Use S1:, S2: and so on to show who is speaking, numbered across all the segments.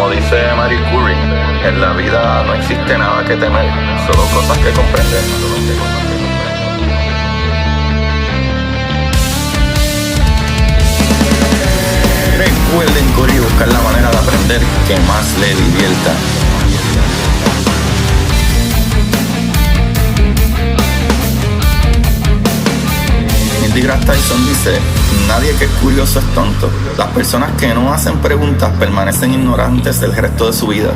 S1: Como dice Marie Curie, en la vida no existe nada que temer, solo cosas que comprender. Recuerden, Corillo, buscar la manera de aprender que más le divierta. Neil deGrasse Tyson dice: nadie que es curioso es tonto. Las personas que no hacen preguntas permanecen ignorantes el resto de su vida.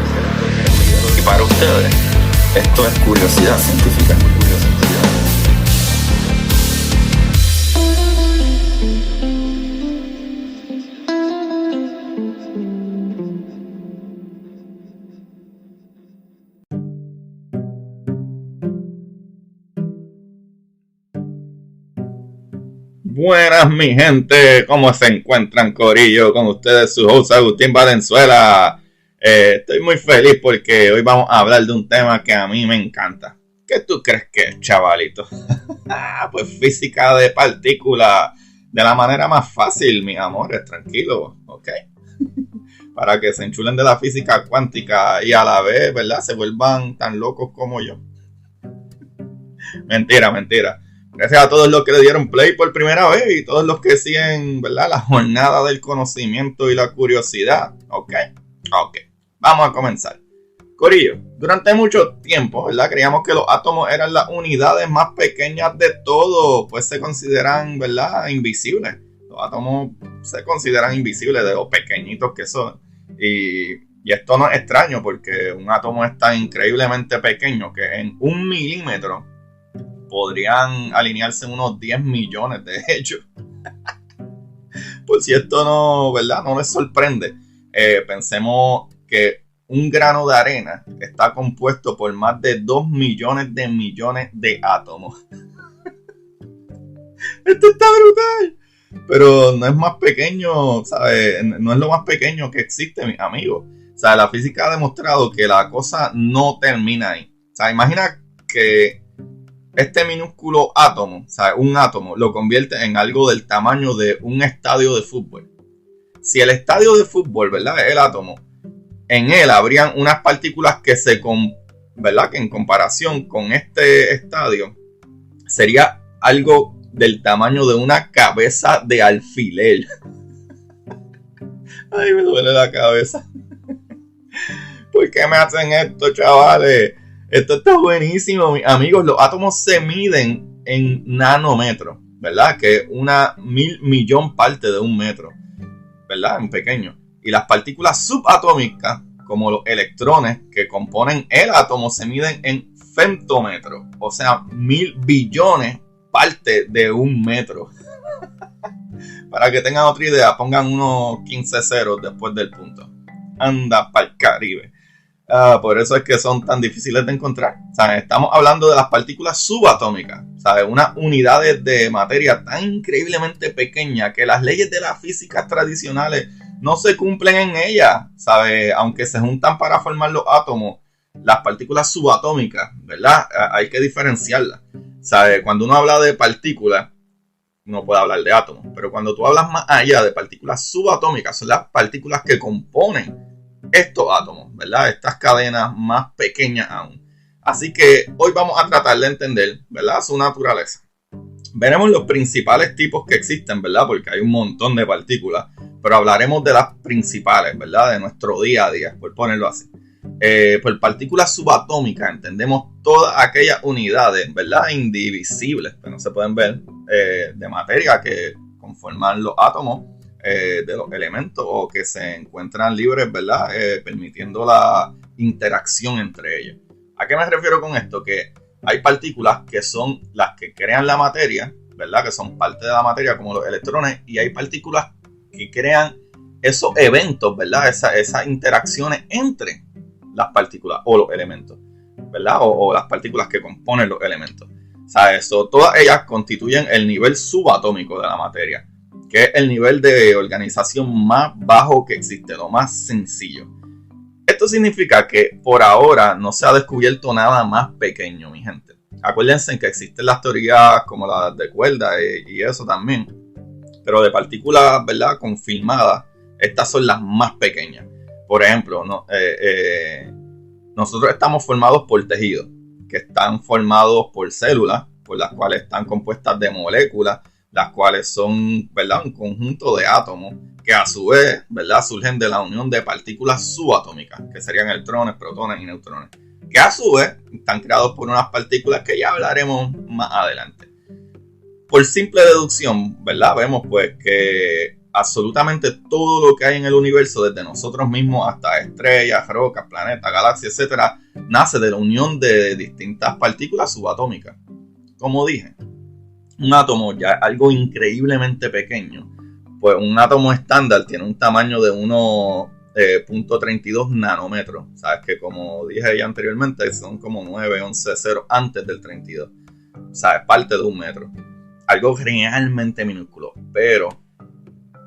S1: Y para ustedes, esto es curiosidad científica. Buenas, mi gente, ¿cómo se encuentran, Corillo? Con ustedes su host Agustín Valenzuela. Estoy muy feliz porque hoy vamos a hablar de un tema que a mí me encanta. ¿Qué tú crees que es, chavalito? Pues física de partículas, de la manera más fácil, mis amores, tranquilo, ¿ok? Para que se enchulen de la física cuántica y a la vez, ¿verdad?, se vuelvan tan locos como yo. Mentira. Gracias a todos los que le dieron play por primera vez y todos los que siguen, ¿verdad?, la jornada del conocimiento y la curiosidad. Ok, vamos a comenzar. Corillo, durante mucho tiempo, ¿verdad?, creíamos que los átomos eran las unidades más pequeñas de todo, pues se consideran, ¿verdad?, invisibles. Los átomos se consideran invisibles de lo pequeñitos que son. Y esto no es extraño porque un átomo es tan increíblemente pequeño que en 1 milímetro podrían alinearse unos 10 millones de ellos. Por si esto no, ¿verdad?, no les sorprende, pensemos que un grano de arena está compuesto por más de 2 millones de átomos. Esto está brutal. Pero no es más pequeño, ¿sabes? No es lo más pequeño que existe, mis amigos. O sea, la física ha demostrado que la cosa no termina ahí. O sea, imagina que este minúsculo átomo, o sea, un átomo, lo convierte en algo del tamaño de un estadio de fútbol. Si el estadio de fútbol, ¿verdad?, es el átomo, en él habrían unas partículas ¿verdad?, que en comparación con este estadio sería algo del tamaño de una cabeza de alfiler. Ay, me duele la cabeza. ¿Por qué me hacen esto, chavales? Esto está buenísimo, mis amigos. Los átomos se miden en nanómetros, ¿verdad?, que es 1.000 millón parte de un metro, ¿verdad?, en pequeño. Y las partículas subatómicas, como los electrones que componen el átomo, se miden en femtómetros, o sea, 1.000 billones parte de un metro. Para que tengan otra idea, pongan unos 15 ceros después del punto. Anda pa'l Caribe. Por eso es que son tan difíciles de encontrar. O sea, estamos hablando de las partículas subatómicas, ¿sabes? Unas unidades de materia tan increíblemente pequeñas que las leyes de las físicas tradicionales no se cumplen en ellas, ¿sabes? Aunque se juntan para formar los átomos, las partículas subatómicas, ¿verdad?, hay que diferenciarlas. ¿Sabes? Cuando uno habla de partículas, no puede hablar de átomos, pero cuando tú hablas más allá de partículas subatómicas, son las partículas que componen estos átomos, ¿verdad?, estas cadenas más pequeñas aún. Así que hoy vamos a tratar de entender, ¿verdad?, su naturaleza. Veremos los principales tipos que existen, ¿verdad?, porque hay un montón de partículas, pero hablaremos de las principales, ¿verdad?, de nuestro día a día, por ponerlo así. Por partículas subatómicas entendemos todas aquellas unidades, ¿verdad?, indivisibles, que no se pueden ver, de materia que conforman los átomos de los elementos o que se encuentran libres, ¿verdad?, permitiendo la interacción entre ellos. ¿A qué me refiero con esto? Que hay partículas que son las que crean la materia, ¿verdad?, que son parte de la materia como los electrones, y hay partículas que crean esos eventos, ¿verdad?, esas interacciones entre las partículas o los elementos, ¿verdad?, o las partículas que componen los elementos. O sea, todas ellas constituyen el nivel subatómico de la materia, que es el nivel de organización más bajo que existe, lo más sencillo. Esto significa que por ahora no se ha descubierto nada más pequeño, mi gente. Acuérdense que existen las teorías como las de cuerdas y eso también, pero de partículas, ¿verdad?, confirmadas, estas son las más pequeñas. Por ejemplo, nosotros estamos formados por tejidos, que están formados por células, por las cuales están compuestas de moléculas, las cuales son, ¿verdad?, un conjunto de átomos que a su vez, ¿verdad?, surgen de la unión de partículas subatómicas, que serían electrones, protones y neutrones, que a su vez están creados por unas partículas que ya hablaremos más adelante. Por simple deducción, ¿verdad?, vemos pues que absolutamente todo lo que hay en el universo, desde nosotros mismos hasta estrellas, rocas, planetas, galaxias, etcétera, nace de la unión de distintas partículas subatómicas. Como dije, un átomo ya es algo increíblemente pequeño. Pues un átomo estándar tiene un tamaño de 1.32 nanómetros. Sabes que, como dije ya anteriormente, son como 9, 11 ceros antes del 32. O sea, es parte de un metro. Algo realmente minúsculo. Pero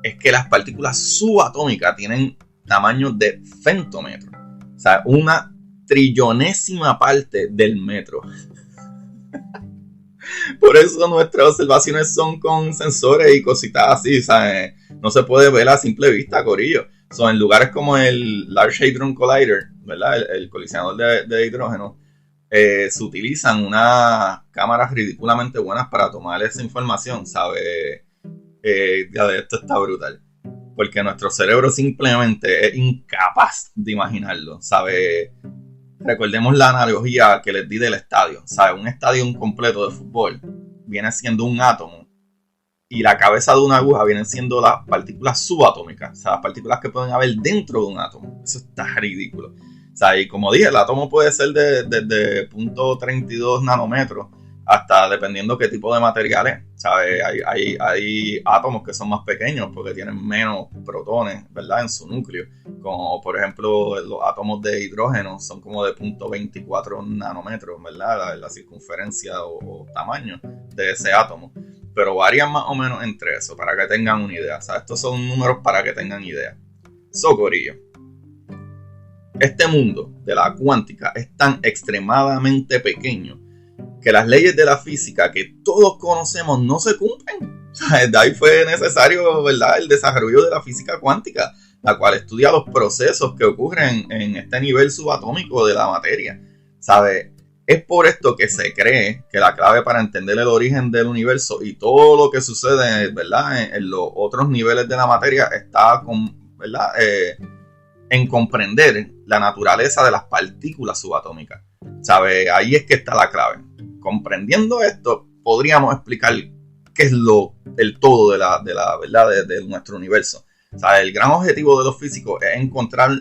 S1: es que las partículas subatómicas tienen tamaño de femtómetro. O sea, una trillonésima parte del metro. Por eso nuestras observaciones son con sensores y cositas así, ¿sabes? No se puede ver a simple vista, corillo. En lugares como el Large Hadron Collider, ¿verdad? El colisionador de hidrógeno, se utilizan unas cámaras ridículamente buenas para tomar esa información, ¿sabes? Esto está brutal. Porque nuestro cerebro simplemente es incapaz de imaginarlo, ¿sabes? Recordemos la analogía que les di del estadio. ¿Sabes? Un estadio completo de fútbol viene siendo un átomo y la cabeza de una aguja vienen siendo las partículas subatómicas. O sea, las partículas que pueden haber dentro de un átomo. Eso está ridículo. O sea, y como dije, el átomo puede ser desde 0.32 nanómetros hasta dependiendo qué tipo de material es. ¿Sabes? Hay átomos que son más pequeños porque tienen menos protones, ¿verdad?, en su núcleo. Como por ejemplo los átomos de hidrógeno son como de 0.24 nanómetros, ¿verdad? La circunferencia o tamaño de ese átomo. Pero varían más o menos entre eso, para que tengan una idea. O sea, estos son números para que tengan idea. Corillo. Este mundo de la cuántica es tan extremadamente pequeño que las leyes de la física que todos conocemos no se cumplen. O sea, de ahí fue necesario, ¿verdad?, el desarrollo de la física cuántica, la cual estudia los procesos que ocurren en este nivel subatómico de la materia. ¿Sabes? Es por esto que se cree que la clave para entender el origen del universo y todo lo que sucede, ¿verdad?, en los otros niveles de la materia está ¿verdad?, en comprender la naturaleza de las partículas subatómicas. ¿Sabes? Ahí es que está la clave. Comprendiendo esto, podríamos explicar qué es el todo de la verdad de nuestro universo. O sea, el gran objetivo de los físicos es encontrar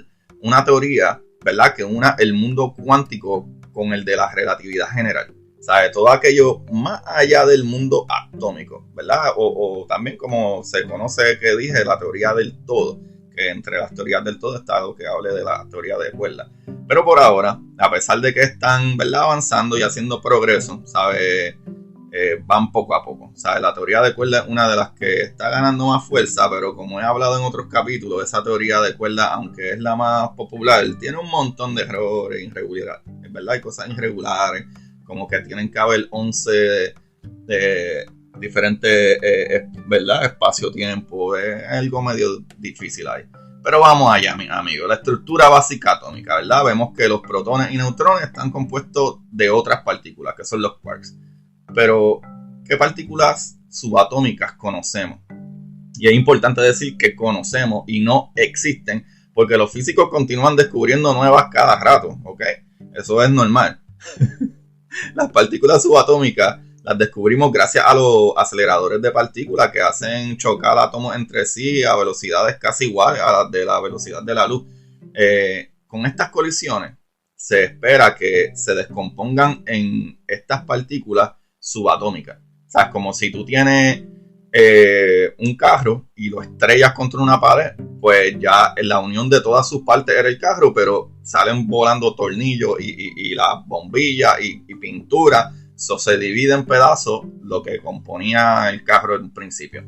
S1: una teoría, ¿verdad?, que una el mundo cuántico con el de la relatividad general. O sea, todo aquello más allá del mundo atómico, ¿verdad? O también, como se conoce, que dije, la teoría del todo. Que entre las teorías del todo está lo que hable de la teoría de cuerdas. Pero por ahora, a pesar de que están, ¿verdad?, avanzando y haciendo progreso, ¿sabe? Van poco a poco. ¿Sabe? La teoría de cuerdas es una de las que está ganando más fuerza, pero como he hablado en otros capítulos, esa teoría de cuerdas, aunque es la más popular, tiene un montón de errores, irregularidades, ¿verdad? Hay cosas irregulares, como que tienen que haber 11 diferentes, ¿verdad?, espacio-tiempo. Es algo medio difícil ahí. Pero vamos allá, mis amigos. La estructura básica atómica, ¿verdad? Vemos que los protones y neutrones están compuestos de otras partículas, que son los quarks. Pero, ¿qué partículas subatómicas conocemos? Y es importante decir que conocemos y no existen, porque los físicos continúan descubriendo nuevas cada rato, ¿ok? Eso es normal. Las partículas subatómicas las descubrimos gracias a los aceleradores de partículas que hacen chocar átomos entre sí a velocidades casi iguales a las de la velocidad de la luz. Con estas colisiones se espera que se descompongan en estas partículas subatómicas. O sea, es como si tú tienes un carro y lo estrellas contra una pared, pues ya en la unión de todas sus partes era el carro, pero salen volando tornillos y las bombillas y pintura. Eso se divide en pedazos lo que componía el carro en principio.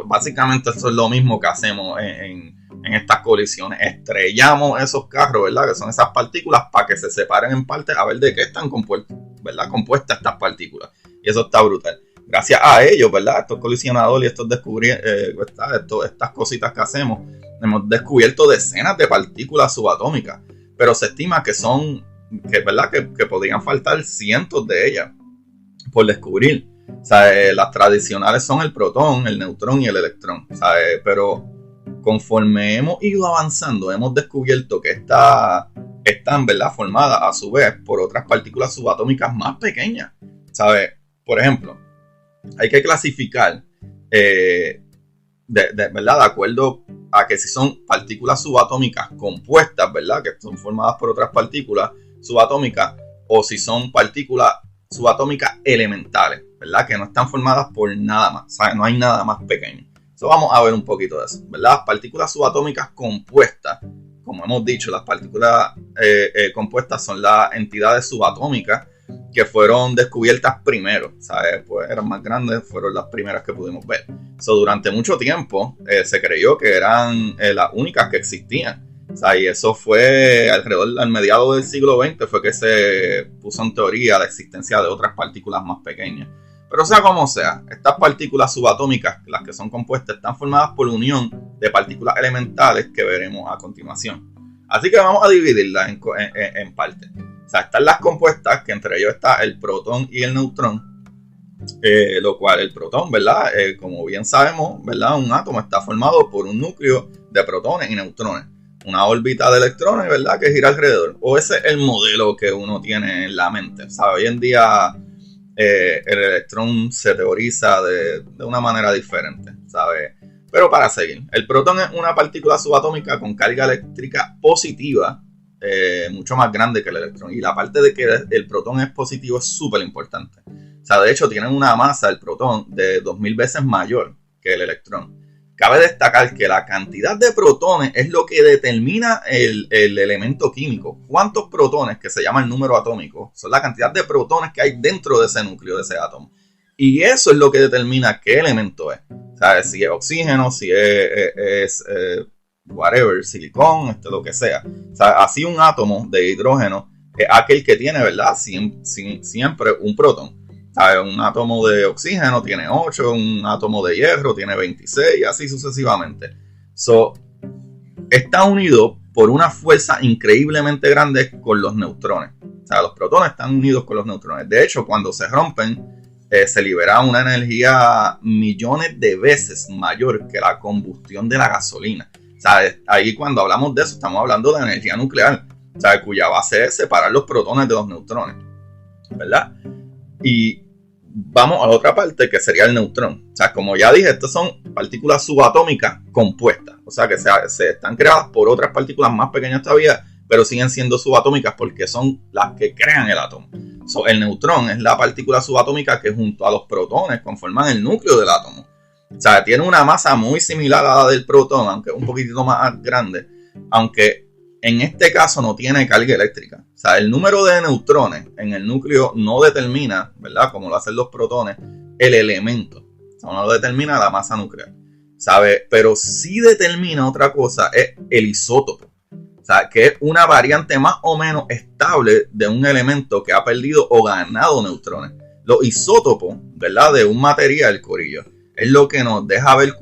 S1: Básicamente eso es lo mismo que hacemos en estas colisiones. Estrellamos esos carros, ¿verdad?, que son esas partículas, para que se separen en partes a ver de qué están compuestas estas partículas. Y eso está brutal. gracias a ellos, ¿verdad? Estos colisionadores y estas cositas que hacemos, hemos descubierto decenas de partículas subatómicas, pero se estima ¿verdad? Que podrían faltar cientos de ellas por descubrir. O sea, las tradicionales son el protón, el neutrón y el electrón. O sea, pero conforme hemos ido avanzando, hemos descubierto que están, ¿verdad?, formadas a su vez por otras partículas subatómicas más pequeñas. ¿Sabes? Por ejemplo, hay que clasificar, ¿verdad?, de acuerdo a que si son partículas subatómicas compuestas, ¿verdad?, que son formadas por otras partículas subatómicas, o si son partículas subatómicas elementales, ¿verdad?, que no están formadas por nada más, ¿sabes? No hay nada más pequeño. Entonces vamos a ver un poquito de eso, ¿verdad? Las partículas subatómicas compuestas, como hemos dicho, las partículas compuestas son las entidades subatómicas que fueron descubiertas primero, ¿sabes? Pues eran más grandes, fueron las primeras que pudimos ver. Durante mucho tiempo se creyó que eran las únicas que existían. O sea, y eso fue alrededor del mediado del siglo XX fue que se puso en teoría la existencia de otras partículas más pequeñas. Pero sea como sea, estas partículas subatómicas, las que son compuestas, están formadas por unión de partículas elementales que veremos a continuación. Así que vamos a dividirlas en partes. O sea, están las compuestas, que entre ellos está el protón y el neutrón. Lo cual el protón, ¿verdad? Como bien sabemos, ¿verdad?, un átomo está formado por un núcleo de protones y neutrones. Una órbita de electrones, ¿verdad?, que gira alrededor. O ese es el modelo que uno tiene en la mente. ¿Sabe? Hoy en día el electrón se teoriza de una manera diferente, ¿sabe? Pero para seguir, el protón es una partícula subatómica con carga eléctrica positiva, mucho más grande que el electrón. Y la parte de que el protón es positivo es súper importante. O sea, de hecho, tiene una masa, el protón, de 2000 veces mayor que el electrón. Cabe destacar que la cantidad de protones es lo que determina el elemento químico. ¿Cuántos protones, que se llama el número atómico, son la cantidad de protones que hay dentro de ese núcleo, de ese átomo? Y eso es lo que determina qué elemento es. ¿Sabes? Si es oxígeno, si es whatever, silicón, lo que sea. O sea, así un átomo de hidrógeno es aquel que tiene, ¿verdad?, siempre un protón. ¿Sabes? Un átomo de oxígeno tiene 8, un átomo de hierro tiene 26, y así sucesivamente. Está unido por una fuerza increíblemente grande con los neutrones. O sea, los protones están unidos con los neutrones. De hecho, cuando se rompen, se libera una energía millones de veces mayor que la combustión de la gasolina. O sea, ahí cuando hablamos de eso, estamos hablando de energía nuclear, o sea, cuya base es separar los protones de los neutrones, ¿verdad? Y vamos a la otra parte, que sería el neutrón. O sea, como ya dije, estas son partículas subatómicas compuestas. O sea, que se están creadas por otras partículas más pequeñas todavía, pero siguen siendo subatómicas porque son las que crean el átomo. El neutrón es la partícula subatómica que junto a los protones conforman el núcleo del átomo. O sea, tiene una masa muy similar a la del protón, aunque un poquitito más grande, aunque en este caso no tiene carga eléctrica. O sea, el número de neutrones en el núcleo no determina, ¿verdad?, como lo hacen los protones, el elemento. O sea, no determina la masa nuclear, ¿sabe? Pero sí determina otra cosa, es el isótopo. O sea, que es una variante más o menos estable de un elemento que ha perdido o ganado neutrones. Los isótopos, ¿verdad?, de un material, corillo, es lo que nos deja ver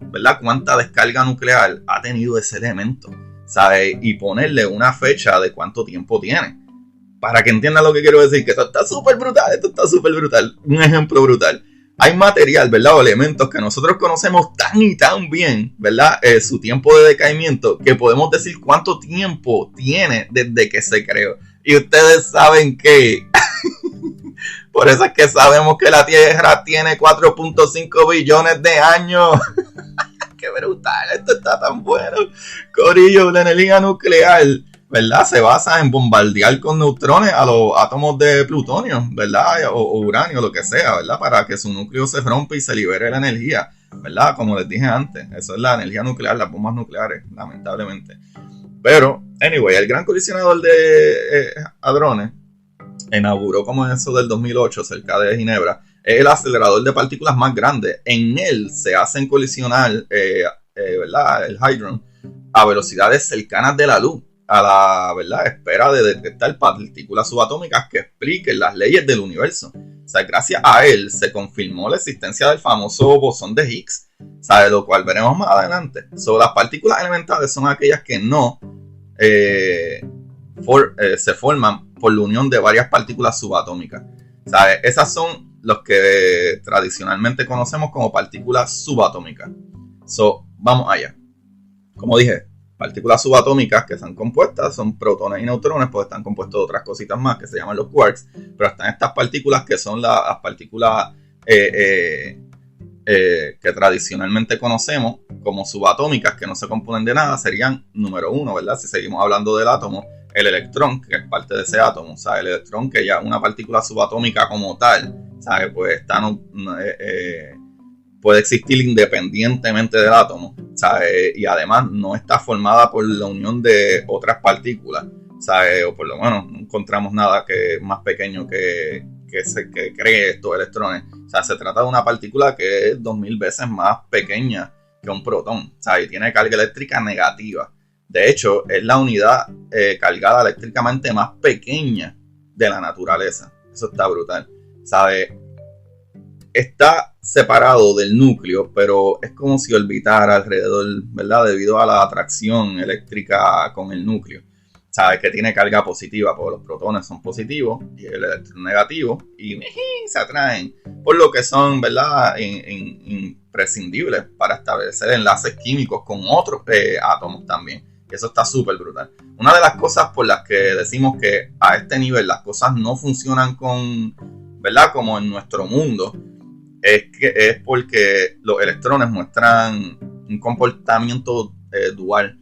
S1: ¿verdad?, cuánta descarga nuclear ha tenido ese elemento, ¿sabes? Y ponerle una fecha de cuánto tiempo tiene. Para que entiendan lo que quiero decir, que esto está súper brutal, Un ejemplo brutal. Hay material, ¿verdad?, o elementos que nosotros conocemos tan y tan bien, ¿verdad?, su tiempo de decaimiento, que podemos decir cuánto tiempo tiene desde que se creó. Y ustedes saben que por eso es que sabemos que la Tierra tiene 4.5 billones de años. ¡Qué brutal! Esto está tan bueno. Corillo, la energía nuclear, ¿verdad?, se basa en bombardear con neutrones a los átomos de plutonio, ¿verdad?, o uranio, lo que sea, ¿verdad?, para que su núcleo se rompa y se libere la energía, ¿verdad?, como les dije antes. Eso es la energía nuclear, las bombas nucleares, lamentablemente. Pero, anyway, el gran colisionador de hadrones inauguró como eso del 2008 cerca de Ginebra. Es el acelerador de partículas más grande. En él se hacen colisionar, ¿verdad?, el hadrón a velocidades cercanas de la luz, a la, ¿verdad?, espera de detectar partículas subatómicas que expliquen las leyes del universo. O sea, gracias a él se confirmó la existencia del famoso bosón de Higgs, ¿sabes? Lo cual veremos más adelante. Las partículas elementales son aquellas que no se forman por la unión de varias partículas subatómicas, ¿sabes? Esas son los que tradicionalmente conocemos como partículas subatómicas. Vamos allá. Como dije, partículas subatómicas que están compuestas son protones y neutrones, pues están compuestos de otras cositas más que se llaman los quarks, pero están estas partículas que son las partículas que tradicionalmente conocemos como subatómicas, que no se componen de nada. Serían, número uno, ¿verdad? Si seguimos hablando del átomo, el electrón, que es parte de ese átomo, ¿sabes? El electrón, que ya es una partícula subatómica como tal, ¿sabes? Pues puede existir independientemente del átomo, ¿sabes? Y además no está formada por la unión de otras partículas, ¿sabes? O por lo menos no encontramos nada que es más pequeño que cree estos electrones. O sea, se trata de una partícula que es 2000 veces más pequeña que un protón, ¿sabes? Y tiene carga eléctrica negativa. De hecho, es la unidad cargada eléctricamente más pequeña de la naturaleza. Eso está brutal, ¿sabes? Está separado del núcleo, pero es como si orbitara alrededor, ¿verdad? Debido a la atracción eléctrica con el núcleo. Sabes que tiene carga positiva, porque los protones son positivos y el electrón negativo, y se atraen, por lo que son, ¿verdad?, imprescindibles para establecer enlaces químicos con otros átomos también. Y eso está súper brutal. Una de las cosas por las que decimos que a este nivel las cosas no funcionan ¿verdad?, como en nuestro mundo, es porque los electrones muestran un comportamiento dual.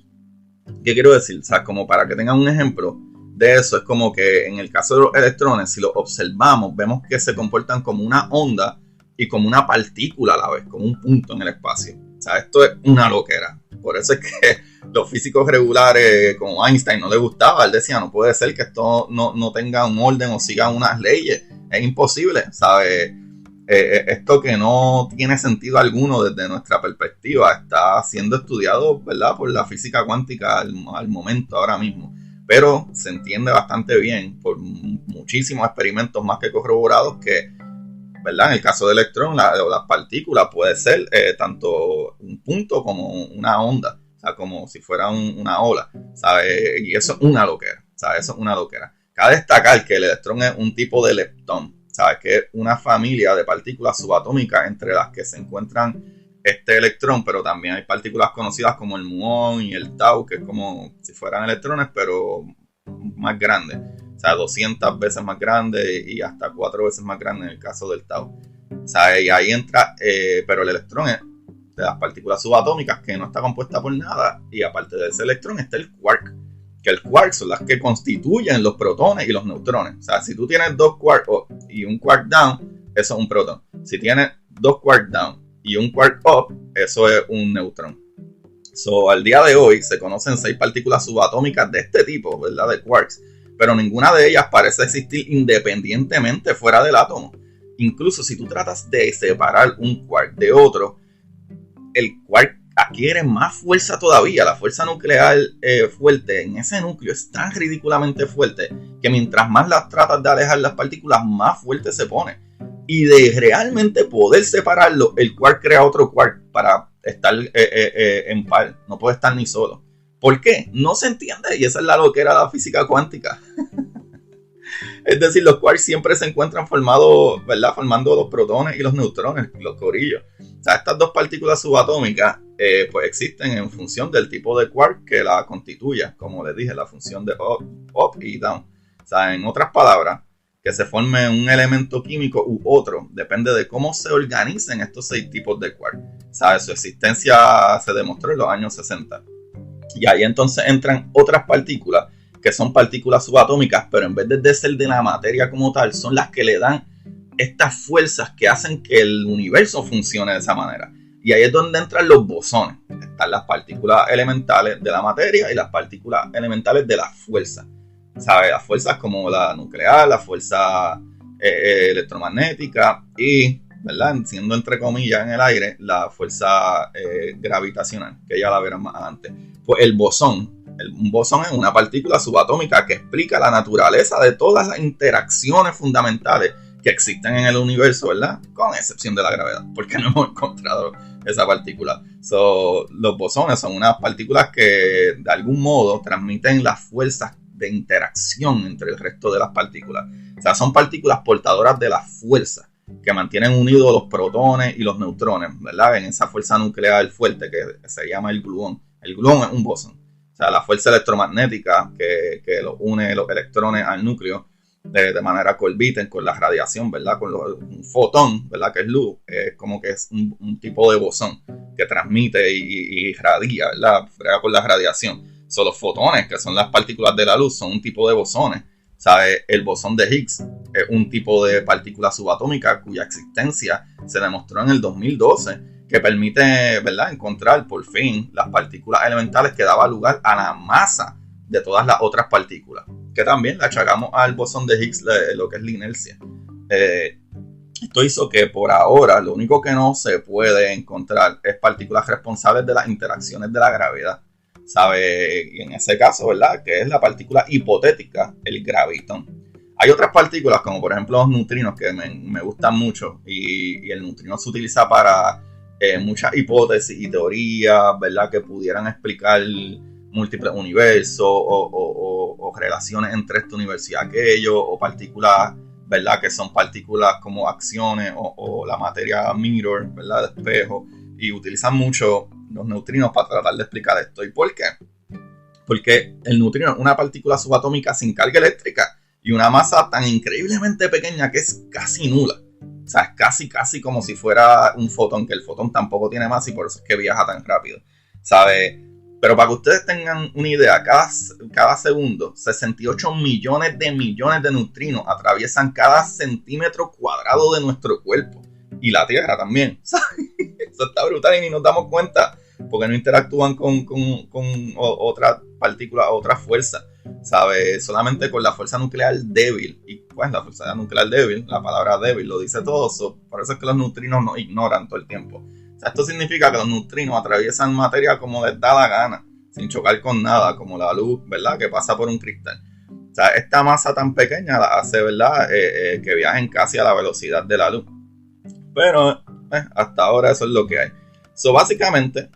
S1: ¿Qué quiero decir? O sea, como para que tengan un ejemplo de eso, es como que en el caso de los electrones, si los observamos, vemos que se comportan como una onda y como una partícula a la vez, como un punto en el espacio. O sea, esto es una loquera. Por eso es que los físicos regulares, como Einstein, no les gustaba. Él decía, no puede ser que esto no tenga un orden o siga unas leyes. Es imposible, ¿sabes? Esto que no tiene sentido alguno desde nuestra perspectiva está siendo estudiado, ¿verdad?, por la física cuántica al momento, ahora mismo, pero se entiende bastante bien por muchísimos experimentos más que corroborados que, ¿verdad?, en el caso del electrón las partículas puede ser tanto un punto como una onda, o sea, como si fuera una ola, ¿sabes? Y eso es una loquera, ¿sabes? Eso es una loquera. Cabe destacar que el electrón es un tipo de leptón, ¿sabes? Que es una familia de partículas subatómicas entre las que se encuentran este electrón, pero también hay partículas conocidas como el muón y el tau, que es como si fueran electrones, pero más grandes. O sea, 200 veces más grande y hasta 4 veces más grande en el caso del tau. ¿Sabes? Y ahí entra, pero el electrón es de las partículas subatómicas que no está compuesta por nada, y aparte de ese electrón está el quark, que el quark son las que constituyen los protones y los neutrones. O sea, si tú tienes 2 quark up y un quark down, eso es un protón. Si tienes 2 quark down y un quark up, eso es un neutrón. Al día de hoy se conocen 6 partículas subatómicas de este tipo, ¿verdad?, de quarks, pero ninguna de ellas parece existir independientemente fuera del átomo. Incluso si tú tratas de separar un quark de otro, el quark adquiere más fuerza todavía. La fuerza nuclear fuerte en ese núcleo es tan ridículamente fuerte que mientras más las tratas de alejar las partículas, más fuerte se pone. Y de realmente poder separarlo, el quark crea otro quark para estar en par. No puede estar ni solo. ¿Por qué? No se entiende, y esa es la loquera de la física cuántica. Es decir, los quarks siempre se encuentran formados, ¿verdad?, formando los protones y los neutrones, los corillos. O sea, estas dos partículas subatómicas pues existen en función del tipo de quark que la constituya. Como les dije, la función de up y down. O sea, en otras palabras, que se forme un elemento químico u otro depende de cómo se organicen estos 6 tipos de quark. O sea, su existencia se demostró en los años 60. Y ahí entonces entran otras partículas que son partículas subatómicas, pero en vez de ser de la materia como tal, son las que le dan estas fuerzas que hacen que el universo funcione de esa manera. Y ahí es donde entran los bosones. Están las partículas elementales de la materia y las partículas elementales de la fuerza. ¿Sabes? Las fuerzas como la nuclear, la fuerza electromagnética y, ¿verdad?, siendo entre comillas en el aire, la fuerza gravitacional, que ya la verán más adelante. Pues el bosón. Un bosón es una partícula subatómica que explica la naturaleza de todas las interacciones fundamentales que existen en el universo, ¿verdad? Con excepción de la gravedad, porque no hemos encontrado esa partícula. Los bosones son unas partículas que de algún modo transmiten las fuerzas de interacción entre el resto de las partículas. O sea, son partículas portadoras de la fuerza que mantienen unidos los protones y los neutrones, ¿verdad? En esa fuerza nuclear fuerte que se llama el gluón. El gluón es un bosón. O sea, la fuerza electromagnética que los une los electrones al núcleo de manera que orbiten con la radiación, ¿verdad? Con un fotón, ¿verdad? Que es luz, es como que es un tipo de bosón que transmite y irradia, ¿verdad? Frega con la radiación. Son los fotones, que son las partículas de la luz, son un tipo de bosones. ¿Sabe? El bosón de Higgs es un tipo de partícula subatómica cuya existencia se demostró en el 2012, que permite, ¿verdad?, encontrar por fin las partículas elementales que daban lugar a la masa de todas las otras partículas, que también le achacamos al bosón de Higgs lo que es la inercia. Esto hizo que por ahora lo único que no se puede encontrar es partículas responsables de las interacciones de la gravedad, ¿sabe? Y en ese caso, ¿verdad?, que es la partícula hipotética, el gravitón. Hay otras partículas, como por ejemplo los neutrinos, que me gustan mucho, y el neutrino se utiliza para muchas hipótesis y teorías, ¿verdad?, que pudieran explicar múltiples universos o relaciones entre este universo y aquello, o partículas, ¿verdad?, que son partículas como acciones o la materia mirror, ¿verdad?, de espejo, y utilizan mucho los neutrinos para tratar de explicar esto. ¿Y por qué? Porque el neutrino es una partícula subatómica sin carga eléctrica y una masa tan increíblemente pequeña que es casi nula. O sea, es casi como si fuera un fotón, que el fotón tampoco tiene masa y por eso es que viaja tan rápido, ¿sabe? Pero para que ustedes tengan una idea, cada segundo 68 millones de neutrinos atraviesan cada centímetro cuadrado de nuestro cuerpo. Y la Tierra también, ¿sabes? Eso está brutal y ni nos damos cuenta, porque no interactúan con otras partículas, otras fuerzas, ¿sabes? Solamente con la fuerza nuclear débil. Y pues la fuerza nuclear débil, la palabra débil lo dice todo. Por eso es que los neutrinos nos ignoran todo el tiempo. O sea, esto significa que los neutrinos atraviesan materia como les da la gana, sin chocar con nada, como la luz, ¿verdad?, que pasa por un cristal. O sea, esta masa tan pequeña la hace, ¿verdad?, que viajen casi a la velocidad de la luz. Pero hasta ahora eso es lo que hay. So, básicamente,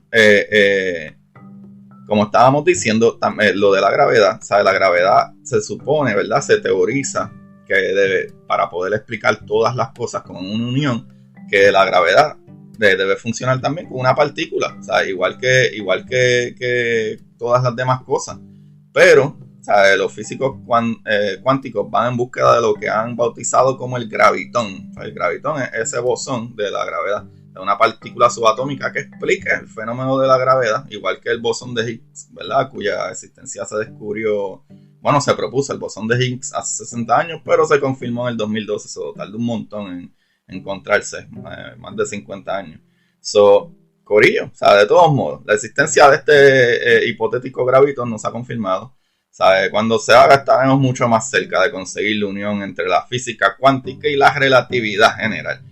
S1: como estábamos diciendo, lo de la gravedad, ¿sabes? La gravedad se supone, ¿verdad?, se teoriza que para poder explicar todas las cosas con una unión, que la gravedad debe funcionar también con una partícula, o sea, igual que todas las demás cosas. Pero, ¿sabes?, los físicos cuánticos van en búsqueda de lo que han bautizado como el gravitón. O sea, el gravitón es ese bosón de la gravedad, es una partícula subatómica que explica el fenómeno de la gravedad, igual que el bosón de Higgs, ¿verdad?, cuya existencia se descubrió, bueno, se propuso el bosón de Higgs hace 60 años, pero se confirmó en el 2012, eso tardó un montón en encontrarse, más de 50 años. Corillo, o sea, de todos modos, la existencia de este hipotético gravitón no se ha confirmado. ¿Sabe? Cuando se haga estaremos mucho más cerca de conseguir la unión entre la física cuántica y la relatividad general.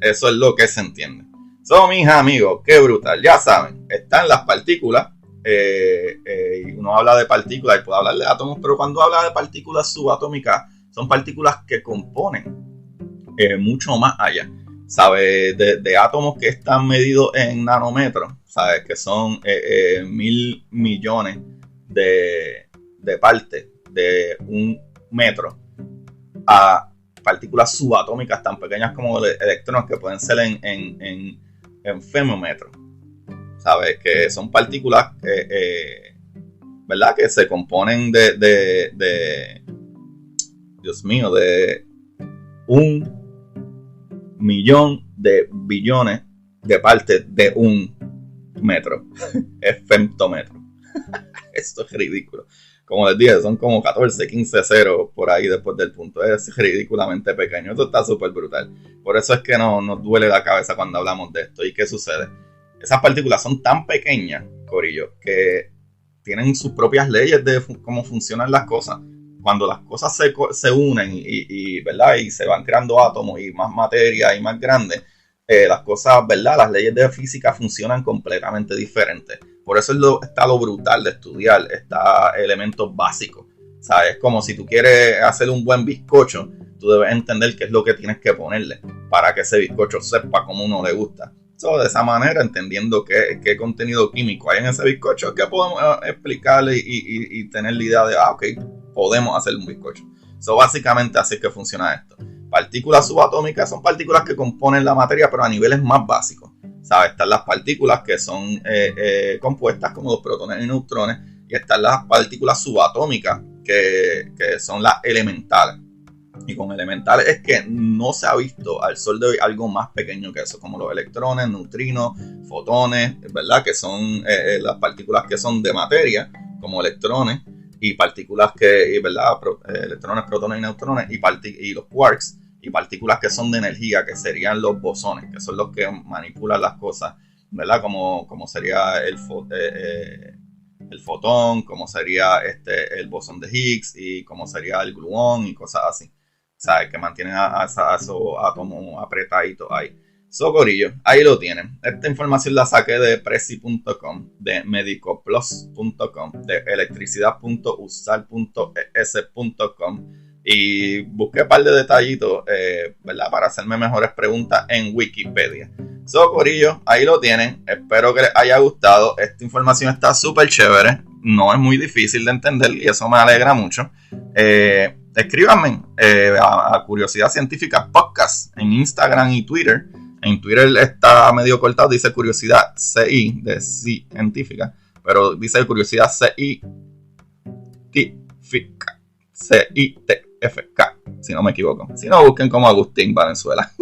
S1: Eso es lo que se entiende. Mis amigos, qué brutal. Ya saben, están las partículas. Y uno habla de partículas y puede hablar de átomos, pero cuando habla de partículas subatómicas, son partículas que componen mucho más allá. ¿Sabe? De átomos que están medidos en nanómetros, ¿sabes? Que son 1.000 millones de partes de un metro, a partículas subatómicas tan pequeñas como electrones, que pueden ser en femómetros, ¿sabes? Que son partículas ¿verdad?, que se componen de Dios mío, de 1.000.000 de billones de partes de un metro. Es femtómetro. Esto es ridículo. Como les dije, son como 14, 15 ceros por ahí después del punto. Es ridículamente pequeño. Esto está súper brutal. Por eso es que nos duele la cabeza cuando hablamos de esto. ¿Y qué sucede? Esas partículas son tan pequeñas, corillo, que tienen sus propias leyes de cómo funcionan las cosas. Cuando las cosas se unen ¿verdad?, y se van creando átomos y más materia y más grandes, las cosas, ¿verdad?, las leyes de física funcionan completamente diferentes. Por eso está lo brutal de estudiar estos elementos básicos. O sea, es como si tú quieres hacer un buen bizcocho, tú debes entender qué es lo que tienes que ponerle para que ese bizcocho sepa como uno le gusta. De esa manera, entendiendo qué contenido químico hay en ese bizcocho, que podemos explicarle y tener la idea de, ok, podemos hacer un bizcocho. Básicamente así es que funciona esto. Partículas subatómicas son partículas que componen la materia, pero a niveles más básicos. ¿Sabes? Están las partículas que son compuestas como los protones y neutrones, y están las partículas subatómicas que son las elementales. Y con elementales es que no se ha visto al sol de hoy algo más pequeño que eso, como los electrones, neutrinos, fotones, ¿verdad? Que son las partículas que son de materia, como electrones, y partículas que, ¿verdad? Electrones, protones y neutrones, y los quarks, y partículas que son de energía, que serían los bosones, que son los que manipulan las cosas, ¿verdad? Como sería el fotón, como sería el bosón de Higgs, y como sería el gluón y cosas así. ¿Sabes? Que mantienen a esos átomos apretaditos ahí. Corillo, ahí lo tienen. Esta información la saqué de Prezi.com, de medicoplus.com, de electricidad.usar.es.com, y busqué un par de detallitos, ¿verdad? Para hacerme mejores preguntas en Wikipedia. Corillo, ahí lo tienen. Espero que les haya gustado. Esta información está súper chévere. No es muy difícil de entender y eso me alegra mucho. Escríbanme a Curiosidad Científica Podcast en Instagram y Twitter. En Twitter está medio cortado, dice Curiosidad CI de científica, pero dice Curiosidad científica, CITFK, si no me equivoco. Si no, busquen como Agustín Valenzuela.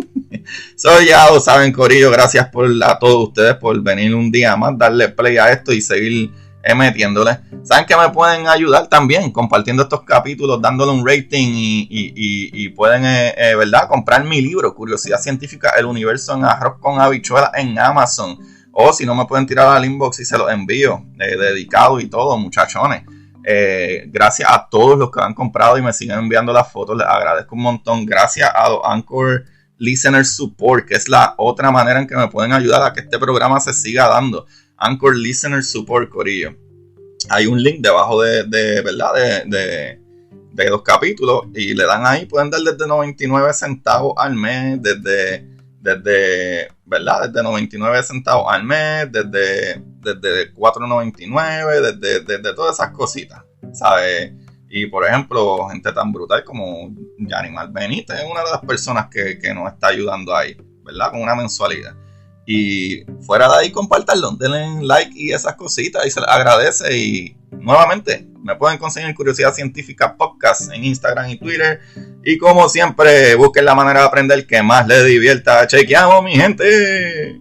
S1: Ya lo saben, corillo. Gracias a todos ustedes por venir un día más, darle play a esto y seguir metiéndole. Saben que me pueden ayudar también compartiendo estos capítulos, dándole un rating y pueden, ¿verdad? Comprar mi libro Curiosidad Científica, el universo en arroz con habichuelas en Amazon, o si no me pueden tirar al inbox y se los envío, dedicado y todo, muchachones. Gracias a todos los que han comprado y me siguen enviando las fotos, les agradezco un montón. Gracias a los Anchor Listener Support, que es la otra manera en que me pueden ayudar a que este programa se siga dando. Anchor Listener Support, corillo. Hay un link debajo de ¿verdad? De los capítulos y le dan ahí, pueden dar desde 99 centavos al mes, desde ¿verdad? Desde 99 centavos al mes, desde 4.99, desde todas esas cositas, ¿sabes? Y por ejemplo, gente tan brutal como Yanimal Benítez es una de las personas que nos está ayudando ahí, ¿verdad? Con una mensualidad. Y fuera de ahí, compártanlo, denle like y esas cositas y se les agradece. Y nuevamente, me pueden conseguir Curiosidad Científica Podcast en Instagram y Twitter. Y como siempre, busquen la manera de aprender que más les divierta. Chequeamos, mi gente.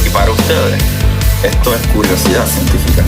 S1: Y para ustedes, esto es Curiosidad Científica.